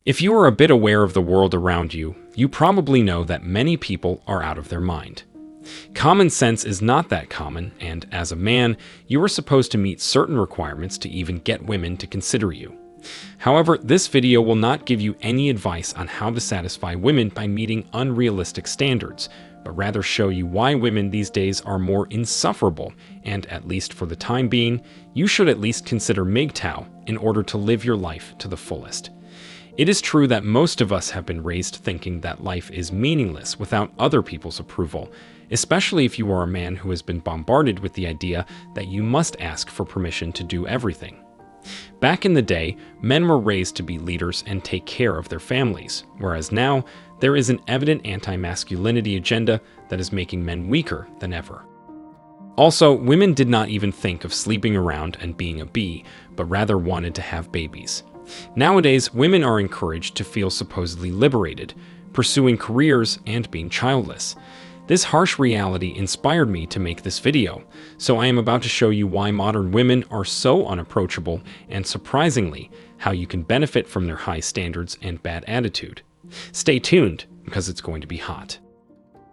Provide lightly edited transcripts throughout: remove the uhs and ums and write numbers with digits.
If you are a bit aware of the world around you, you probably know that many people are out of their mind. Common sense is not that common, and as a man, you are supposed to meet certain requirements to even get women to consider you. However, this video will not give you any advice on how to satisfy women by meeting unrealistic standards, but rather show you why women these days are more insufferable, and at least for the time being, you should at least consider MGTOW in order to live your life to the fullest. It is true that most of us have been raised thinking that life is meaningless without other people's approval, especially if you are a man who has been bombarded with the idea that you must ask for permission to do everything. Back in the day, men were raised to be leaders and take care of their families, whereas now, there is an evident anti-masculinity agenda that is making men weaker than ever. Also, women did not even think of sleeping around and being a bee, but rather wanted to have babies. Nowadays, women are encouraged to feel supposedly liberated, pursuing careers and being childless. This harsh reality inspired me to make this video, so I am about to show you why modern women are so unapproachable and, surprisingly, how you can benefit from their high standards and bad attitude. Stay tuned, because it's going to be hot.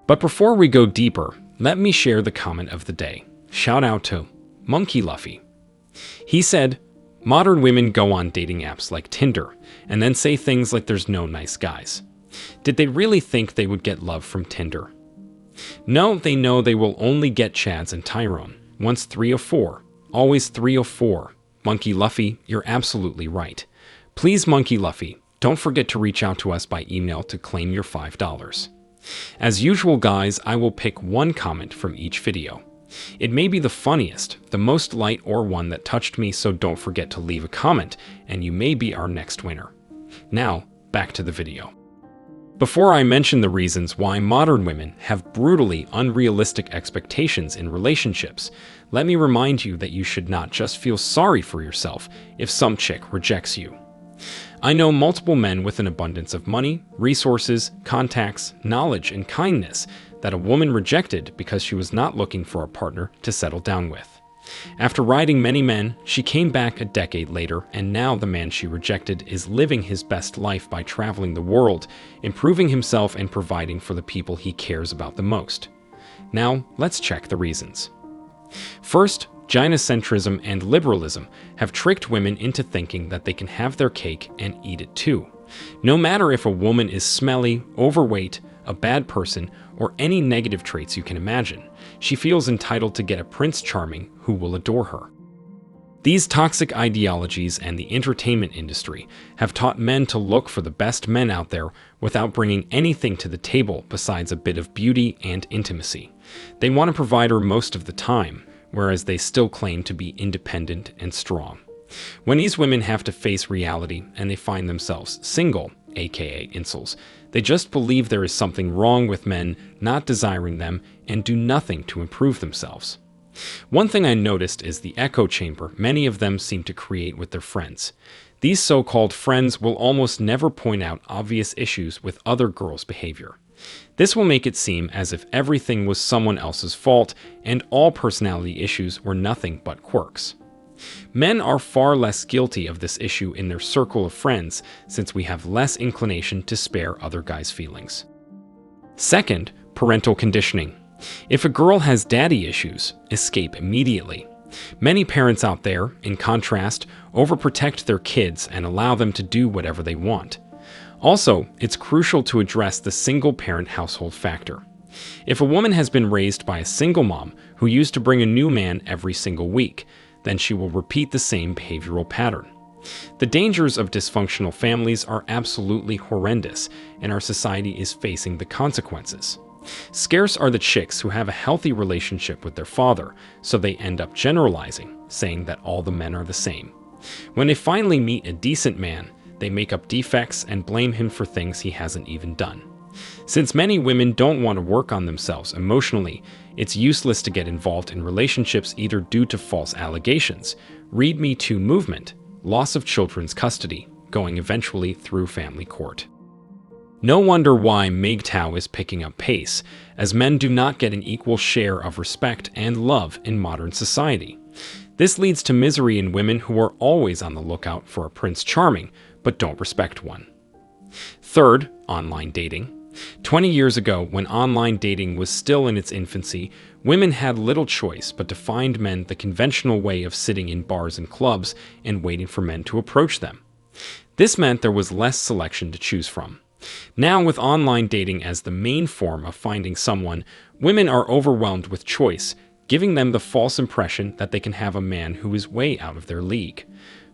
But before we go deeper, let me share the comment of the day. Shout out to Monkey Luffy. He said, "Modern women go on dating apps like Tinder and then say things like there's no nice guys. Did they really think they would get love from Tinder? No, they know they will only get Chads and Tyrone. Once 3 of 4, always 3 of 4. Monkey Luffy, you're absolutely right. Please, Monkey Luffy, don't forget to reach out to us by email to claim your $5. As usual, guys, I will pick one comment from each video. It may be the funniest, the most light, or one that touched me, so don't forget to leave a comment, and you may be our next winner. Now, back to the video. Before I mention the reasons why modern women have brutally unrealistic expectations in relationships, let me remind you that you should not just feel sorry for yourself if some chick rejects you. I know multiple men with an abundance of money, resources, contacts, knowledge, and kindness that a woman rejected because she was not looking for a partner to settle down with. After riding many men, she came back a decade later, and now the man she rejected is living his best life by traveling the world, improving himself and providing for the people he cares about the most. Now, let's check the reasons. First, Chinacentrism and liberalism have tricked women into thinking that they can have their cake and eat it too. No matter if a woman is smelly, overweight, a bad person, or any negative traits you can imagine, she feels entitled to get a Prince Charming who will adore her. These toxic ideologies and the entertainment industry have taught men to look for the best men out there without bringing anything to the table besides a bit of beauty and intimacy. They want to provide her most of the time, whereas they still claim to be independent and strong. When these women have to face reality and they find themselves single, aka incels, they just believe there is something wrong with men not desiring them and do nothing to improve themselves. One thing I noticed is the echo chamber many of them seem to create with their friends. These so-called friends will almost never point out obvious issues with other girls' behavior. This will make it seem as if everything was someone else's fault and all personality issues were nothing but quirks. Men are far less guilty of this issue in their circle of friends, since we have less inclination to spare other guys' feelings. Second, parental conditioning. If a girl has daddy issues, escape immediately. Many parents out there, in contrast, overprotect their kids and allow them to do whatever they want. Also, it's crucial to address the single-parent household factor. If a woman has been raised by a single mom who used to bring a new man every single week, then she will repeat the same behavioral pattern. The dangers of dysfunctional families are absolutely horrendous, and our society is facing the consequences. Scarce are the chicks who have a healthy relationship with their father, so they end up generalizing, saying that all the men are the same. When they finally meet a decent man, they make up defects and blame him for things he hasn't even done. Since many women don't want to work on themselves emotionally, it's useless to get involved in relationships either due to false allegations, read Me Too movement, loss of children's custody, going eventually through family court. No wonder why MGTOW is picking up pace, as men do not get an equal share of respect and love in modern society. This leads to misery in women who are always on the lookout for a Prince Charming, but don't respect one. Third, online dating. 20 years ago, when online dating was still in its infancy, women had little choice but to find men the conventional way of sitting in bars and clubs and waiting for men to approach them. This meant there was less selection to choose from. Now, with online dating as the main form of finding someone, women are overwhelmed with choice, giving them the false impression that they can have a man who is way out of their league.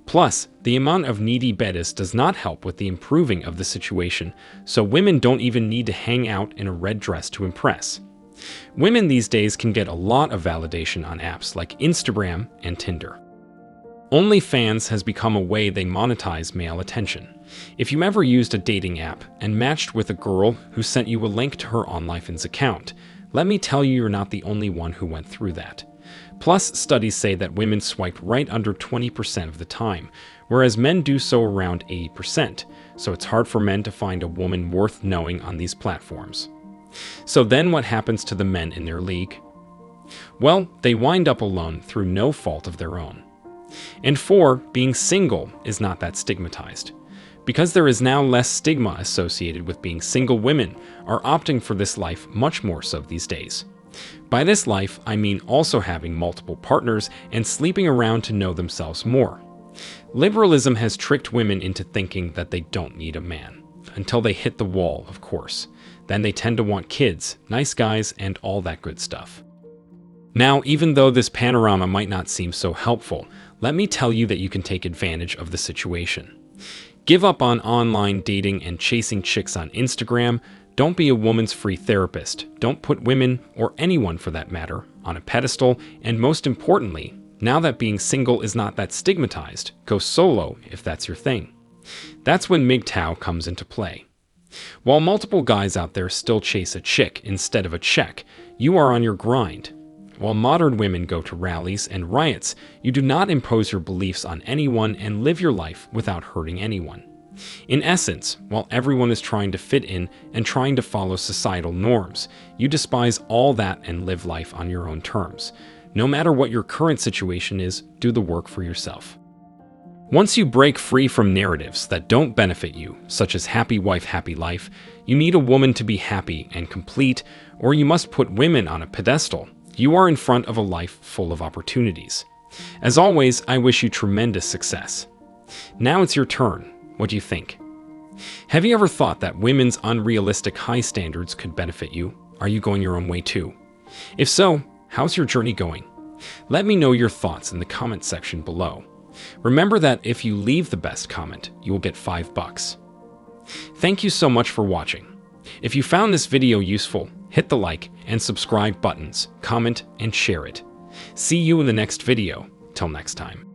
Plus, the amount of needy betas does not help with the improving of the situation, so women don't even need to hang out in a red dress to impress. Women these days can get a lot of validation on apps like Instagram and Tinder. OnlyFans has become a way they monetize male attention. If you ever used a dating app and matched with a girl who sent you a link to her OnlyFans account, let me tell you, you're not the only one who went through that. Plus, studies say that women swipe right under 20% of the time, whereas men do so around 80%, so it's hard for men to find a woman worth knowing on these platforms. So then what happens to the men in their league? Well, they wind up alone through no fault of their own. And 4, being single is not that stigmatized. Because there is now less stigma associated with being single, women are opting for this life much more so these days. By this life, I mean also having multiple partners and sleeping around to know themselves more. Liberalism has tricked women into thinking that they don't need a man. Until they hit the wall, of course. Then they tend to want kids, nice guys, and all that good stuff. Now, even though this panorama might not seem so helpful, let me tell you that you can take advantage of the situation. Give up on online dating and chasing chicks on Instagram. Don't be a woman's free therapist. Don't put women, or anyone for that matter, on a pedestal. And most importantly, now that being single is not that stigmatized, go solo if that's your thing. That's when MGTOW comes into play. While multiple guys out there still chase a chick instead of a check, you are on your grind. While modern women go to rallies and riots, you do not impose your beliefs on anyone and live your life without hurting anyone. In essence, while everyone is trying to fit in and trying to follow societal norms, you despise all that and live life on your own terms. No matter what your current situation is, do the work for yourself. Once you break free from narratives that don't benefit you, such as happy wife, happy life, you need a woman to be happy and complete, or you must put women on a pedestal. You are in front of a life full of opportunities. As always, I wish you tremendous success. Now it's your turn. What do you think? Have you ever thought that women's unrealistic high standards could benefit you? Are you going your own way too? If so, how's your journey going? Let me know your thoughts in the comment section below. Remember that if you leave the best comment, you will get $5. Thank you so much for watching. If you found this video useful, hit the like and subscribe buttons, comment, and share it. See you in the next video. Till next time.